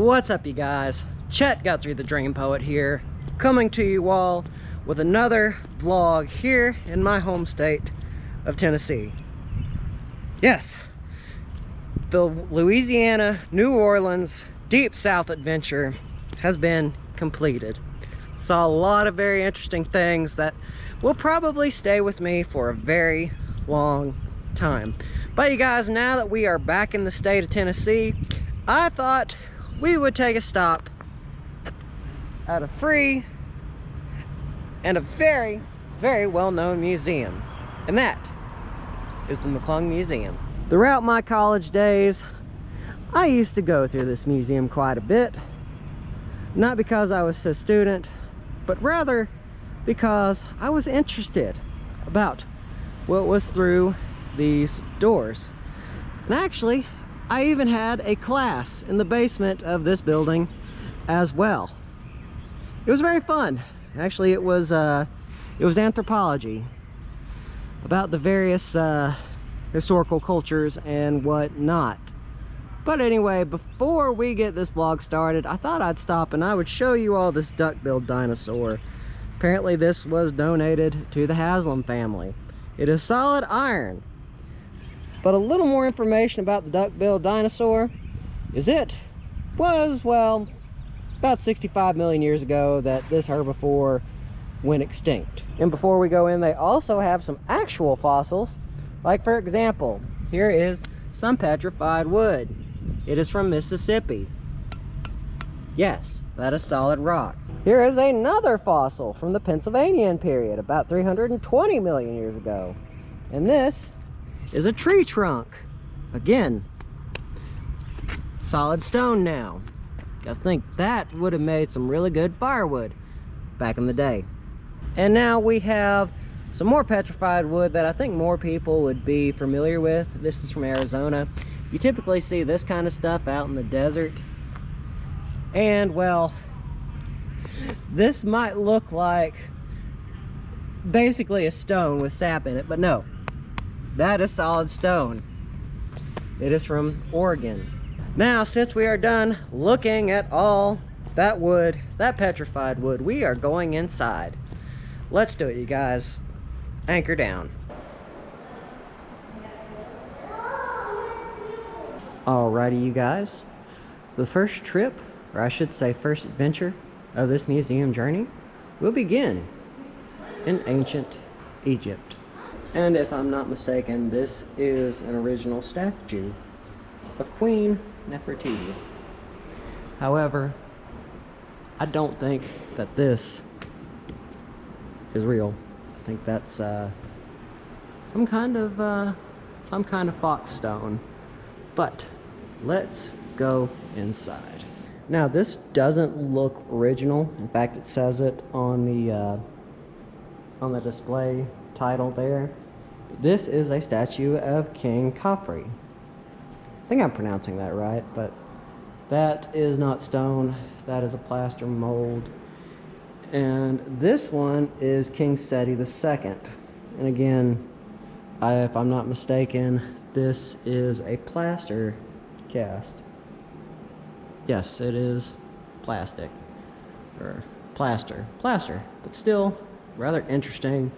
What's up, you guys? Chet Guthrie, the Dream Poet here, coming to you all with another vlog here in my home state of Tennessee. Yes, the Louisiana, New Orleans, Deep South adventure has been completed. Saw a lot of very interesting things that will probably stay with me for a very long time. But you guys, now that we are back in the state of Tennessee, I thought we would take a stop at a free and a very, very well-known museum, and that is the McClung Museum. Throughout my college days, I used to go through this museum quite a bit, not because I was a student, but rather because I was interested about what was through these doors. And actually, I even had a class in the basement of this building as well. It was very fun. Actually, it was anthropology, about the various historical cultures and whatnot. But anyway, before we get this vlog started, I thought I'd stop and I would show you all this duck-billed dinosaur. Apparently this was donated to the Haslam family. It is solid iron. But a little more information about the duck-billed dinosaur is it was, well, about 65 million years ago that this herbivore went extinct. And before we go in, they also have some actual fossils. Like, for example, here is some petrified wood. It is from Mississippi. Yes, that is solid rock. Here is another fossil from the Pennsylvanian period, about 320 million years ago. And this is a tree trunk. Again, solid stone now. I think that would have made some really good firewood back in the day. And now we have some more petrified wood that I think more people would be familiar with. This is from Arizona. You typically see this kind of stuff out in the desert. And well, this might look like basically a stone with sap in it, but no. That is solid stone. It is from Oregon. Now, since we are done looking at all that wood, that petrified wood, we are going inside. Let's do it, you guys. Anchor down. Alrighty, you guys. The first trip, or I should say first adventure of this museum journey will begin in ancient Egypt. And if I'm not mistaken, this is an original statue of Queen Nefertiti. However, I don't think that this is real. I think that's some kind of fox stone. But let's go inside. Now, this doesn't look original. In fact, it says it on the display title there. This is a statue of King Khafre. I think I'm pronouncing that right, but that is not stone. That is a plaster mold. And this one is King Seti II. And again, if I'm not mistaken, this is a plaster cast. Yes, it is plastic, or plaster, but still rather interesting.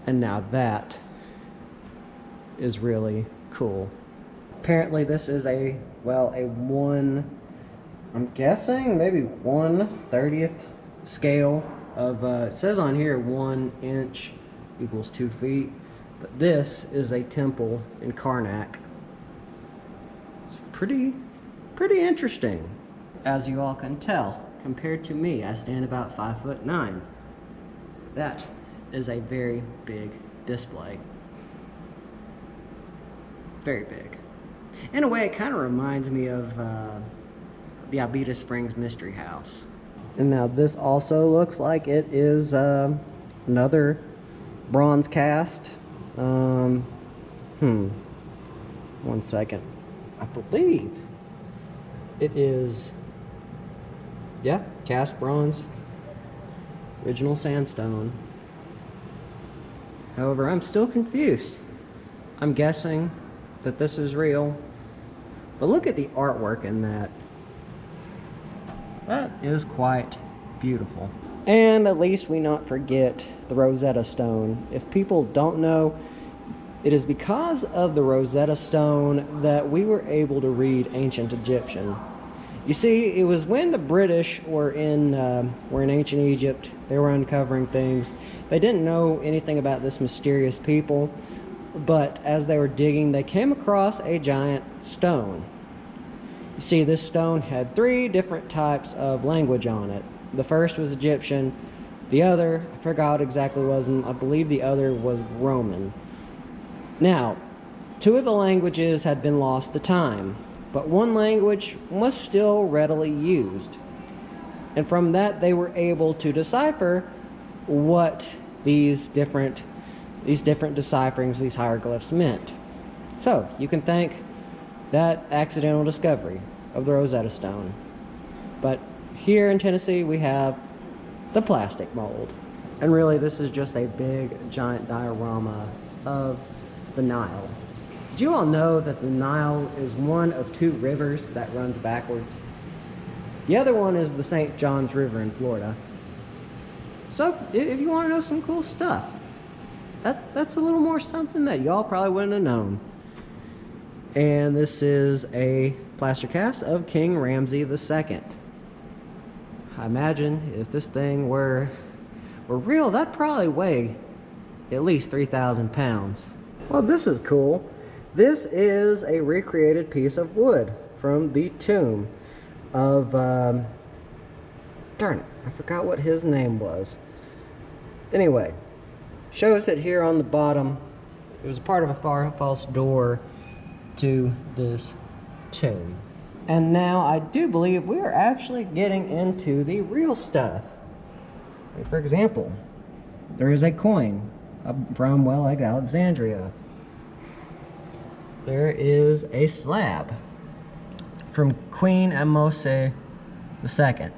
And now that is really cool. Apparently this is I'm guessing maybe 1/30th scale of, it says on here 1 inch equals 2 feet. But this is a temple in Karnak. It's pretty interesting. As you all can tell, compared to me, I stand about 5'9". That is a very big display. Very big. In a way, it kind of reminds me of the Alberta Springs Mystery House. And now this also looks like it is another bronze cast. 1 second. I believe it is, yeah, cast bronze, original sandstone. However, I'm still confused. I'm guessing that this is real, but look at the artwork in that. That is quite beautiful. And at least we not forget the Rosetta Stone. If people don't know, it is because of the Rosetta Stone that we were able to read ancient Egyptian. You see, it was when the British were in ancient Egypt, they were uncovering things. They didn't know anything about this mysterious people, but as they were digging, they came across a giant stone. You see, this stone had 3 different types of language on it. The first was Egyptian, the other, I forgot exactly what it was, and I believe the other was Roman. Now, 2 of the languages had been lost to time, but one language was still readily used. And from that, they were able to decipher what these different decipherings, these hieroglyphs meant. So, you can thank that accidental discovery of the Rosetta Stone. But here in Tennessee, we have the plastic mold. And really, this is just a big, giant diorama of the Nile. Did you all know that the Nile is one of 2 rivers that runs backwards? The other one is the St. Johns River in Florida. So, if you want to know some cool stuff, that's a little more something that y'all probably wouldn't have known. And this is a plaster cast of King Ramses II. I imagine if this thing were real, that'd probably weigh at least 3,000 pounds. Well, this is cool. This is a recreated piece of wood from the tomb of, darn it, I forgot what his name was. Anyway, shows it here on the bottom. It was part of a false door to this tomb. And now I do believe we are actually getting into the real stuff. Like, for example, there is a coin from, well, like Alexandria. There is a slab from Queen Ahmose II.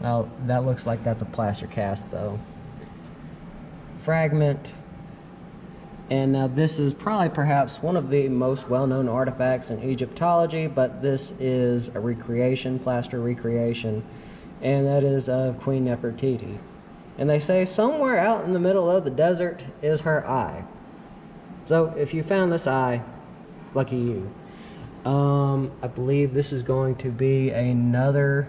Well, that looks like that's a plaster cast though. Fragment. And now this is probably perhaps one of the most well-known artifacts in Egyptology, but this is a recreation, plaster recreation, and that is of Queen Nefertiti. And they say somewhere out in the middle of the desert is her eye. So if you found this eye, lucky you. I believe this is going to be another,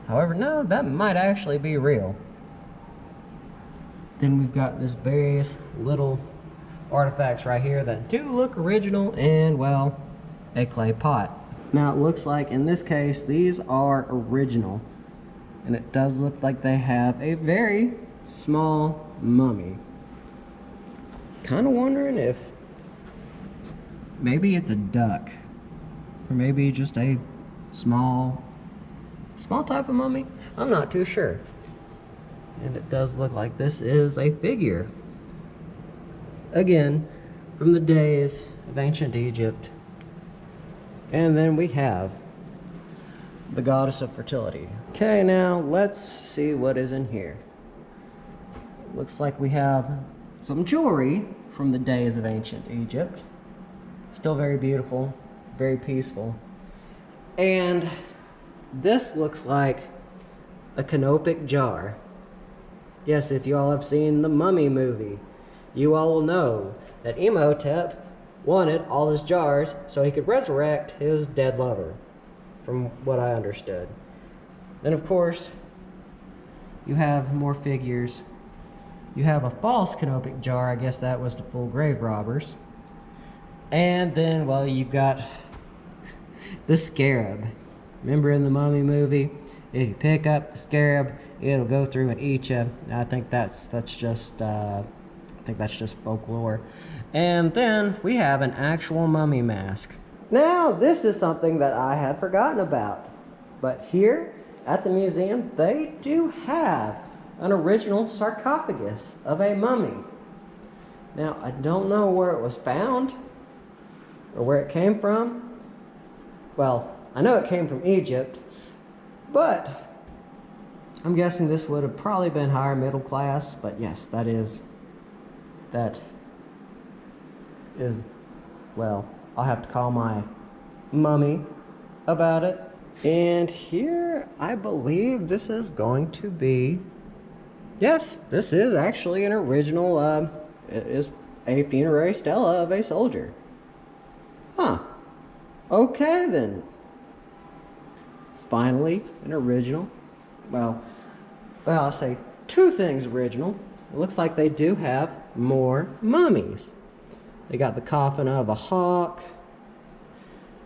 however, no, that might actually be real. Then we've got this various little artifacts right here that do look original, and, well, a clay pot. Now it looks like in this case these are original, and it does look like they have a very small mummy. Kind of wondering if maybe it's a duck, or maybe just a small type of mummy. I'm not too sure. And it does look like this is a figure, again, from the days of ancient Egypt. And then we have the goddess of fertility. Okay, now let's see what is in here. Looks like we have some jewelry from the days of ancient Egypt. Still very beautiful, very peaceful. And this looks like a canopic jar. Yes, if you all have seen the Mummy movie, you all will know that Imhotep wanted all his jars so he could resurrect his dead lover, from what I understood. Then, of course, you have more figures. You have a false canopic jar. I guess that was to fool grave robbers. And then, well, you've got the scarab. Remember in the Mummy movie? If you pick up the scarab, it'll go through and eat you. I think that's just folklore. And then we have an actual mummy mask. Now this is something that I had forgotten about, but here at the museum they do have an original sarcophagus of a mummy. Now I don't know where it was found or where it came from. Well, I know it came from Egypt, but I'm guessing this would have probably been higher middle class, but yes, that is, well, I'll have to call my mummy about it. And here, I believe this is going to be, yes, this is actually an original, it is a funerary stela of a soldier. Huh. Okay then. Finally, an original. Well, I'll say two things original. It looks like they do have more mummies. They got the coffin of a hawk.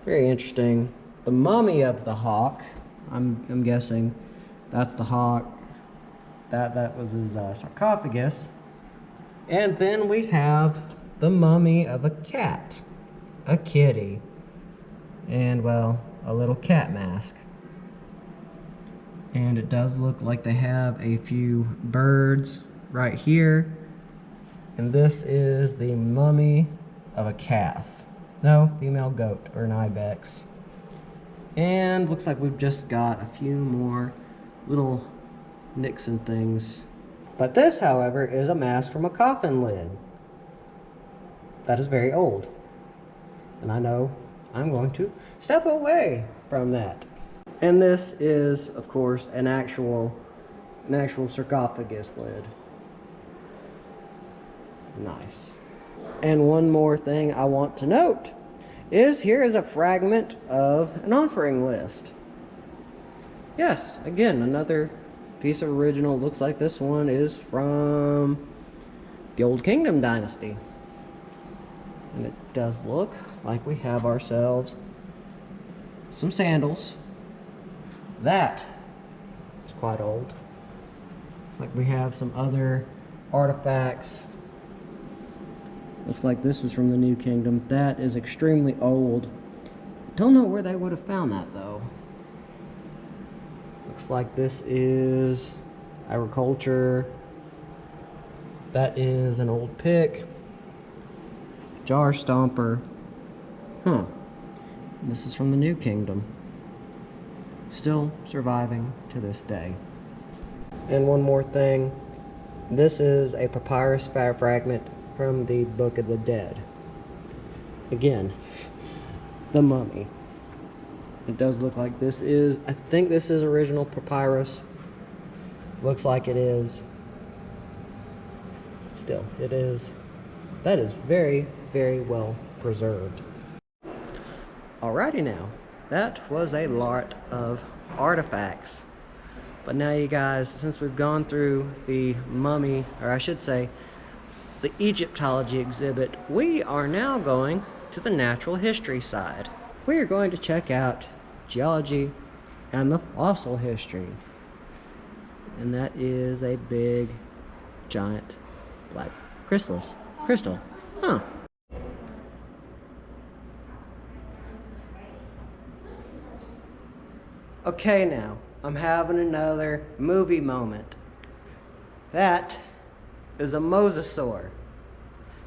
Very interesting. The mummy of the hawk. I'm guessing that's the hawk. That was his sarcophagus. And then we have the mummy of a cat, a kitty, and well, a little cat mask. And it does look like they have a few birds right here. And this is the mummy of a calf. No, female goat or an ibex. And looks like we've just got a few more little nicks and things. But this, however, is a mask from a coffin lid. That is very old. And I know I'm going to step away from that. And this is, of course, an actual sarcophagus lid. Nice. And one more thing I want to note is here is a fragment of an offering list. Yes, again, another piece of original. Looks like this one is from the Old Kingdom dynasty. And it does look like we have ourselves some sandals. That is quite old. Looks like we have some other artifacts. Looks like this is from the New Kingdom. That is extremely old. Don't know where they would have found that though. Looks like this is agriculture. That is an old pick. Jar stomper. Huh. And this is from the New Kingdom. Still surviving to this day. And one more thing. This is a papyrus fragment from the Book of the Dead. Again, the mummy. It does look like this is, I think this is original papyrus. Looks like it is. Still, it is. That is very, very well preserved. Alrighty now. That was a lot of artifacts. But now you guys, since we've gone through the mummy, or I should say, the Egyptology exhibit, we are now going to the natural history side. We are going to check out geology and the fossil history. And that is a big, giant, black crystal. Huh. Okay now, I'm having another movie moment. That is a mosasaur.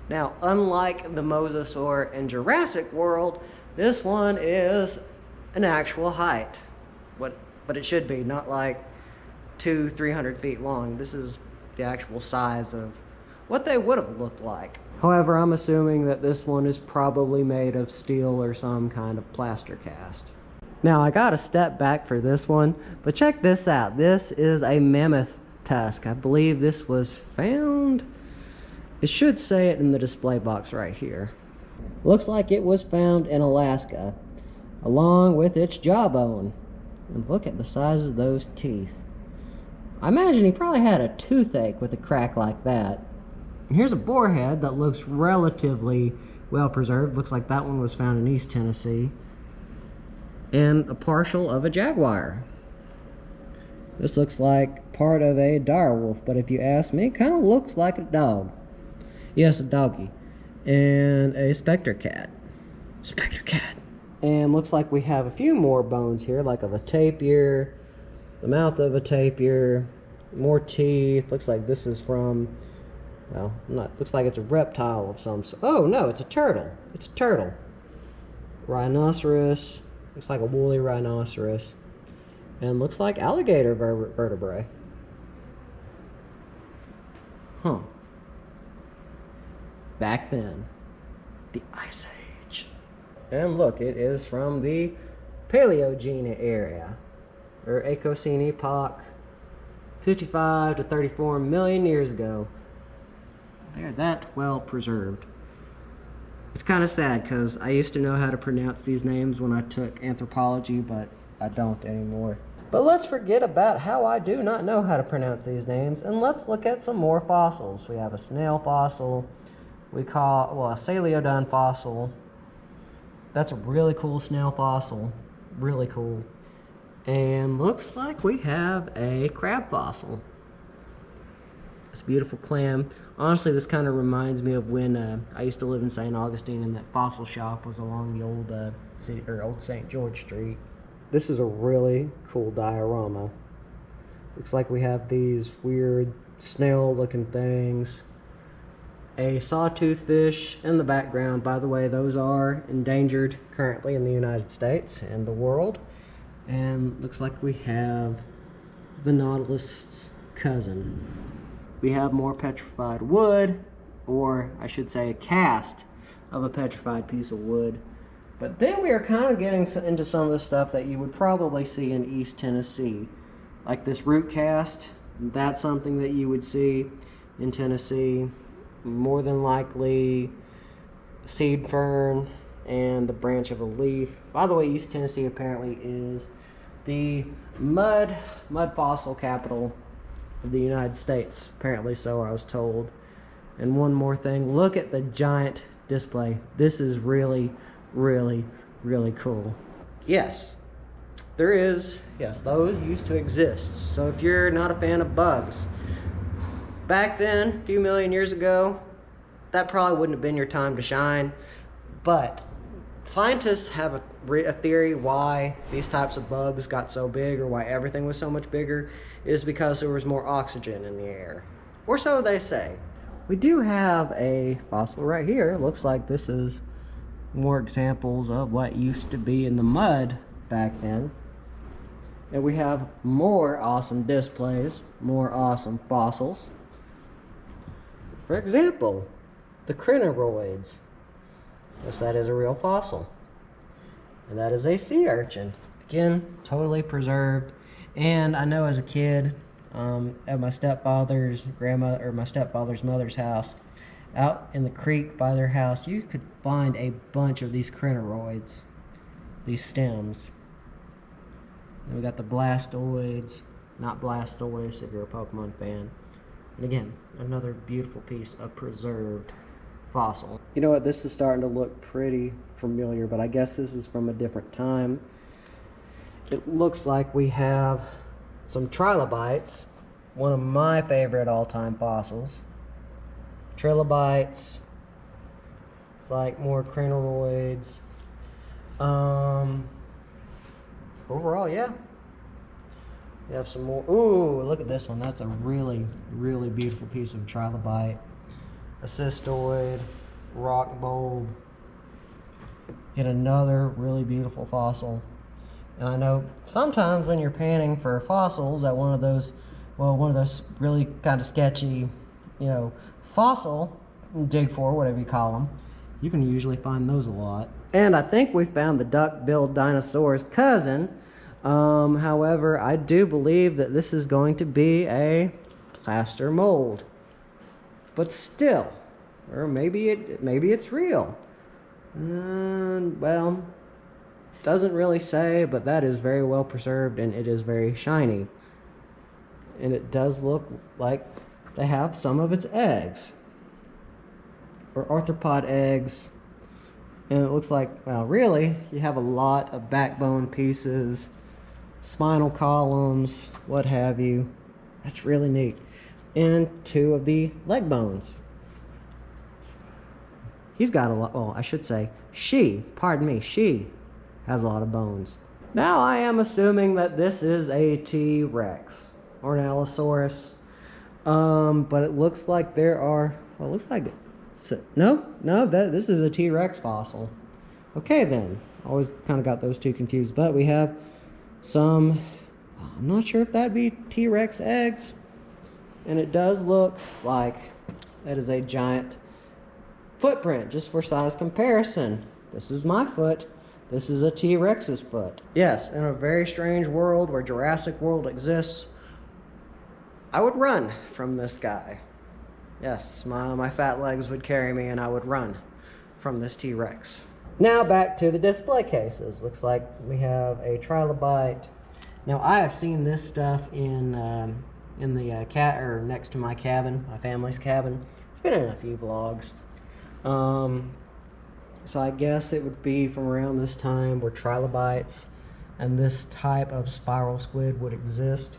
Now, unlike the mosasaur in Jurassic World, this one is an actual height. But it should be, not like 200-300 feet long. This is the actual size of what they would have looked like. However, I'm assuming that this one is probably made of steel or some kind of plaster cast. Now, I gotta step back for this one, but check this out. This is a mammoth tusk. I believe this was found, it should say it in the display box right here. Looks like it was found in Alaska, along with its jawbone. And look at the size of those teeth. I imagine he probably had a toothache with a crack like that. And here's a boar head that looks relatively well preserved. Looks like that one was found in East Tennessee. And a partial of a jaguar. This looks like part of a direwolf, but if you ask me, it kind of looks like a dog. Yes, a doggy. And a spectre cat. Spectre cat. And looks like we have a few more bones here, like of a tapir, the mouth of a tapir, more teeth. Looks like this is from, well, looks like it's a reptile of some sort. Oh no, it's a turtle. It's a turtle. Rhinoceros. Looks like a woolly rhinoceros. And looks like alligator vertebrae. Huh. Back then, the Ice Age. And look, it is from the Paleogene area, or Eocene epoch, 55 to 34 million years ago. They're that well preserved. It's kind of sad because I used to know how to pronounce these names when I took anthropology, but I don't anymore. But let's forget about how I do not know how to pronounce these names, and let's look at some more fossils. We have a snail fossil, we call, well, a Celeodon fossil. That's a really cool snail fossil, really cool. And looks like we have a crab fossil. It's a beautiful clam. Honestly, this kind of reminds me of when I used to live in St. Augustine, and that fossil shop was along the old old St. George Street. This is a really cool diorama. Looks like we have these weird snail-looking things. A sawtooth fish in the background. By the way, those are endangered currently in the United States and the world. And looks like we have the Nautilus's cousin. We have more petrified wood, or I should say a cast of a petrified piece of wood. But then we are kind of getting into some of the stuff that you would probably see in East Tennessee. Like this root cast, that's something that you would see in Tennessee. More than likely seed fern and the branch of a leaf. By the way, East Tennessee apparently is the mud fossil capital of the United States. Apparently so, I was told. And one more thing, look at the giant display. This is really, really, really cool. Yes, those used to exist. So if you're not a fan of bugs, back then, a few million years ago, that probably wouldn't have been your time to shine. But scientists have a theory why these types of bugs got so big, or why everything was so much bigger, is because there was more oxygen in the air. Or so they say. We do have a fossil right here. It looks like this is more examples of what used to be in the mud back then. And we have more awesome displays, more awesome fossils. For example, the crinoids. Yes, that is a real fossil. And that is a sea urchin. Again, totally preserved. And I know as a kid, at my stepfather's mother's house, out in the creek by their house, you could find a bunch of these crinoids, these stems. And we got the blastoids, not Blastoise if you're a Pokemon fan. And again, another beautiful piece of preserved fossil. You know what, this is starting to look pretty familiar, but I guess this is from a different time. It looks like we have some trilobites, one of my favorite all-time fossils. Trilobites. It's like more crinoids. Overall, yeah. We have some more. Ooh, look at this one. That's a really, really beautiful piece of trilobite. A cystoid, rock bulb. Get another really beautiful fossil. And I know sometimes when you're panning for fossils at one of those really kind of sketchy, fossil dig for, whatever you call them, you can usually find those a lot. And I think we found the duck-billed dinosaur's cousin. However, I do believe that this is going to be a plaster mold. But still, or maybe it's real. Well, doesn't really say, but that is very well preserved and it is very shiny. And it does look like they have some of its eggs, or arthropod eggs. And it looks like, well, really, you have a lot of backbone pieces, spinal columns, what have you. That's really neat. And 2 of the leg bones. He's got a lot, well, I should say, she has a lot of bones. Now I am assuming that this is a T-Rex or an Allosaurus. But it looks like there are, well, it looks like, this is a T-Rex fossil. Okay then, always kind of got those two confused. But we have some, I'm not sure if that'd be T-Rex eggs. And it does look like that is a giant footprint, just for size comparison. This is my foot. This is a T-Rex's foot. Yes, in a very strange world where Jurassic World exists, I would run from this guy. Yes, my fat legs would carry me and I would run from this T-Rex. Now back to the display cases. Looks like we have a trilobite. Now I have seen this stuff in the or next to my cabin, my family's cabin. It's been in a few vlogs. So I guess it would be from around this time where trilobites and this type of spiral squid would exist.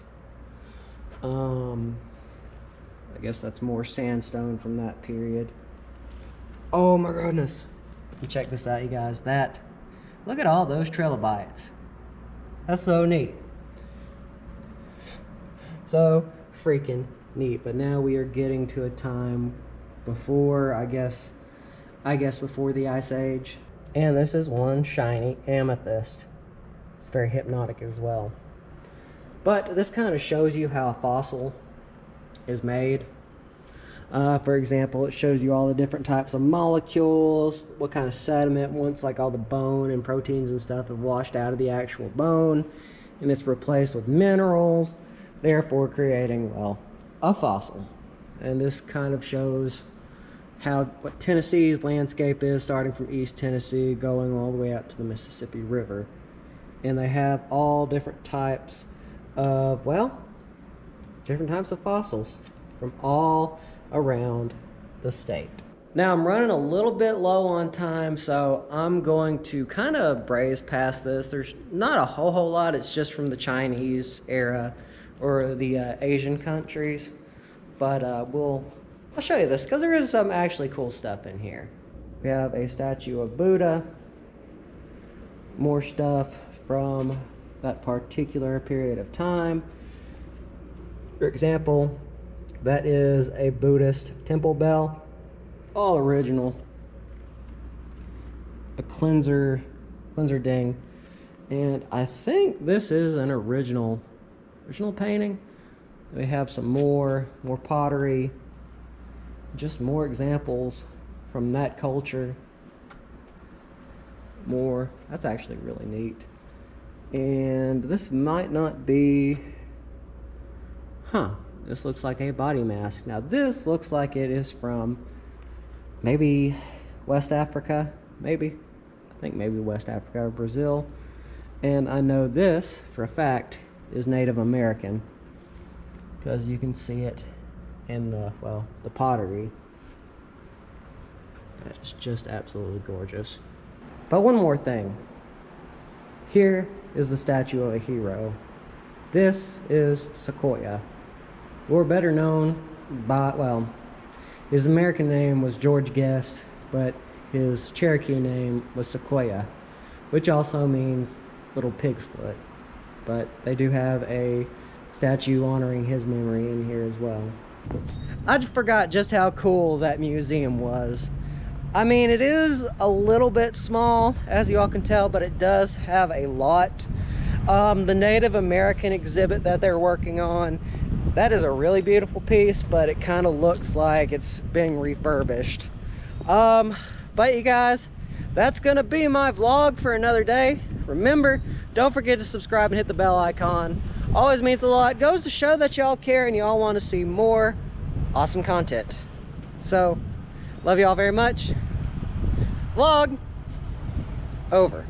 I guess that's more sandstone from that period. Oh my goodness. Check this out, you guys. Look at all those trilobites. That's so neat. So freaking neat. But now we are getting to a time before, I guess before the Ice Age. And this is one shiny amethyst. It's very hypnotic as well. But this kind of shows you how a fossil is made. For example, it shows you all the different types of molecules, what kind of sediment, once like all the bone and proteins and stuff have washed out of the actual bone, and it's replaced with minerals, therefore creating, well, a fossil. And this kind of shows what Tennessee's landscape is, starting from East Tennessee, going all the way up to the Mississippi River. And they have all different types of, well, different types of fossils from all around the state. Now I'm running a little bit low on time, so I'm going to kind of braze past this. There's not a whole lot. It's just from the Chinese era or the Asian countries, but I'll show you this because there is some actually cool stuff in here. We have a statue of Buddha, more stuff from that particular period of time. For example, that is a Buddhist temple bell, all original. A cleanser ding, and I think this is an original painting. We have some more pottery, just more examples from that culture. More, that's actually really neat. And this might not be, this looks like a body mask. Now this looks like it is from maybe West Africa, I think maybe West Africa or Brazil. And I know this for a fact is Native American because you can see it in the pottery. That is just absolutely gorgeous. But one more thing. Here is the statue of a hero. This is Sequoia, or better known by, well, his American name was George Guest, but his Cherokee name was Sequoia, which also means little pig's foot. But they do have a statue honoring his memory in here as well. I forgot just how cool that museum was. I mean, it is a little bit small, as you all can tell, but it does have a lot. The Native American exhibit that they're working on, that is a really beautiful piece, but it kind of looks like it's being refurbished. But you guys, that's gonna be my vlog for another day. Remember, don't forget to subscribe and hit the bell icon. Always means a lot. Goes to show that y'all care and y'all want to see more awesome content. So, love y'all very much. Vlog over.